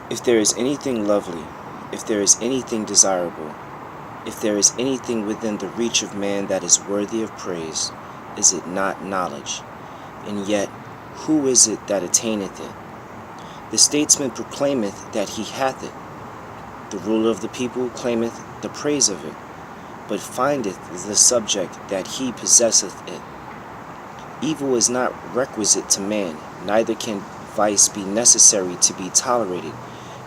If there is anything lovely, if there is anything desirable, if there is anything within the reach of man that is worthy of praise, is it not knowledge? And yet, who is it that attaineth it? The statesman proclaimeth that he hath it. The ruler of the people claimeth the praise of it, but findeth the subject that he possesseth it. Evil is not requisite to man, neither can vice be necessary to be tolerated.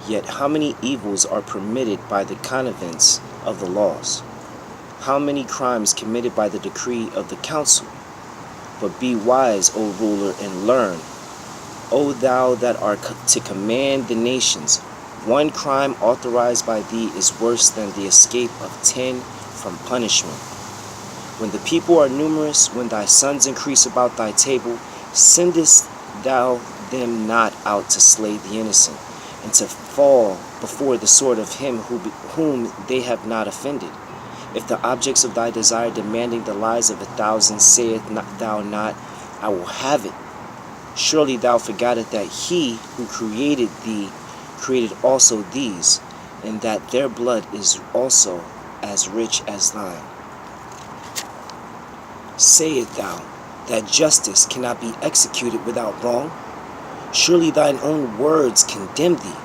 Yet how many evils are permitted by the connivance of the laws? How many crimes committed by the decree of the council? But be wise, O ruler, and learn. O thou that art to command the nations, one crime authorized by thee is worse than the escape of 10 from punishment. When the people are numerous, when thy sons increase about thy table, sendest thou them not out to slay the innocent, and to fall before the sword of him whom they have not offended? If the objects of thy desire demanding the lives of 1,000 saith thou not, I will have it, surely thou forgettest that he who created thee created also these, and that their blood is also as rich as thine. Sayest thou that justice cannot be executed without wrong? Surely thine own words condemn thee.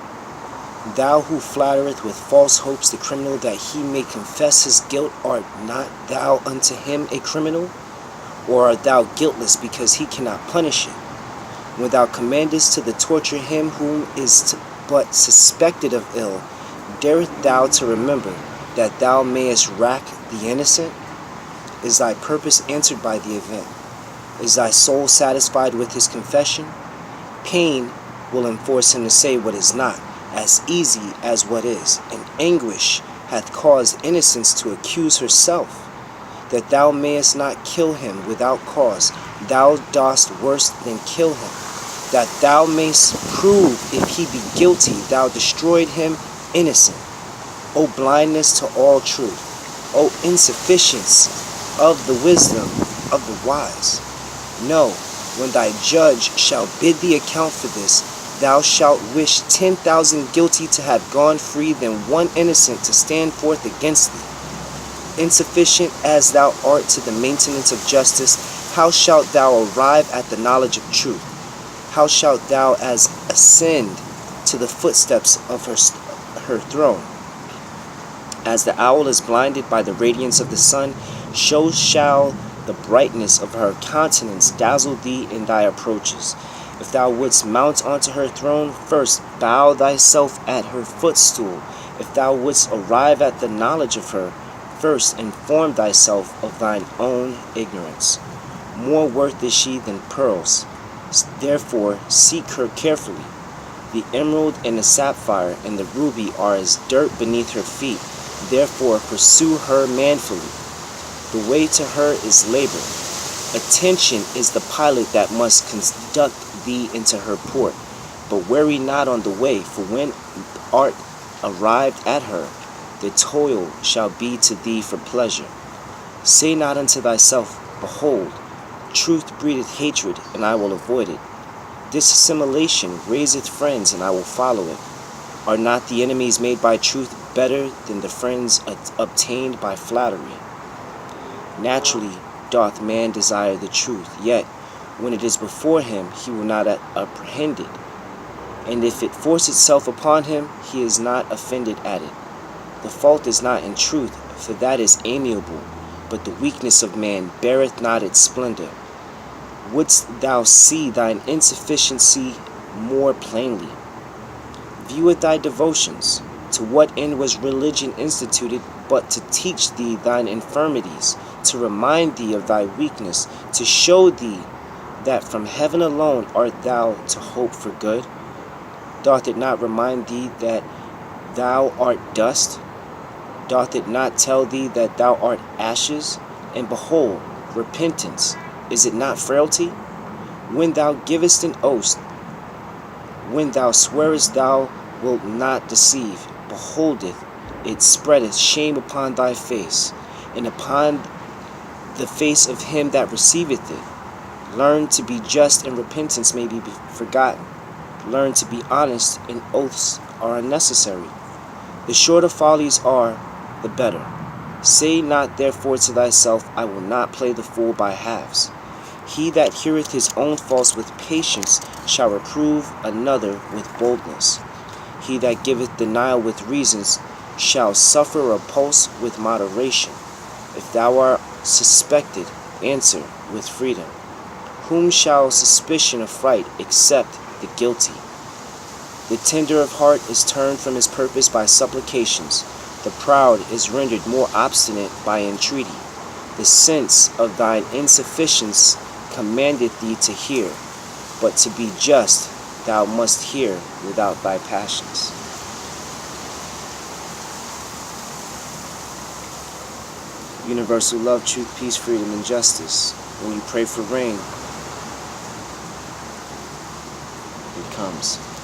Thou who flattereth with false hopes the criminal that he may confess his guilt, art not thou unto him a criminal? Or art thou guiltless because he cannot punish it? When thou commandest to the torture him whom is but suspected of ill, darest thou to remember that thou mayest rack the innocent? Is thy purpose answered by the event? Is thy soul satisfied with his confession? Pain will enforce him to say what is not, as easy as what is, and anguish hath caused innocence to accuse herself. That thou mayest not kill him without cause, thou dost worse than kill him. That thou mayst prove if he be guilty, thou destroyed him innocent. O blindness to all truth! O insufficiency of the wisdom of the wise! No, when thy judge shall bid thee account for this, thou shalt wish 10,000 guilty to have gone free than one innocent to stand forth against thee. Insufficient as thou art to the maintenance of justice, how shalt thou arrive at the knowledge of truth? How shalt thou as ascend to the footsteps of her throne? As the owl is blinded by the radiance of the sun, so shall the brightness of her countenance dazzle thee in thy approaches. If thou wouldst mount onto her throne, first bow thyself at her footstool. If thou wouldst arrive at the knowledge of her, first inform thyself of thine own ignorance. More worth is she than pearls. Therefore seek her carefully. The emerald and the sapphire and the ruby are as dirt beneath her feet. Therefore pursue her manfully. The way to her is labor. Attention is the pilot that must conduct thee into her port. But weary not on the way, for when art arrived at her, the toil shall be to thee for pleasure. Say not unto thyself, Behold, truth breedeth hatred, and I will avoid it. Dissimulation raiseth friends, and I will follow it. Are not the enemies made by truth better than the friends obtained by flattery? Naturally doth man desire the truth, yet when it is before him, he will not apprehend it. And if it force itself upon him, he is not offended at it. The fault is not in truth, for that is amiable, but the weakness of man beareth not its splendor. Wouldst thou see thine insufficiency more plainly? View at thy devotions. To what end was religion instituted but to teach thee thine infirmities, to remind thee of thy weakness, to show thee that from heaven alone art thou to hope for good? Doth it not remind thee that thou art dust? Doth it not tell thee that thou art ashes? And behold, repentance, is it not frailty? When thou givest an oath, when thou swearest thou wilt not deceive, beholdeth, it spreadeth shame upon thy face, and upon the face of him that receiveth it. Learn to be just, and repentance may be forgotten. Learn to be honest, and oaths are unnecessary. The shorter follies are, the better. Say not therefore to thyself, I will not play the fool by halves. He that heareth his own faults with patience shall reprove another with boldness. He that giveth denial with reasons shall suffer repulse with moderation. If thou art suspected, answer with freedom. Whom shall suspicion affright except the guilty? The tender of heart is turned from his purpose by supplications. The proud is rendered more obstinate by entreaty. The sense of thine insufficiency commandeth thee to hear, but to be just thou must hear without thy passions. Universal love, truth, peace, freedom, and justice. When you pray for rain, it comes.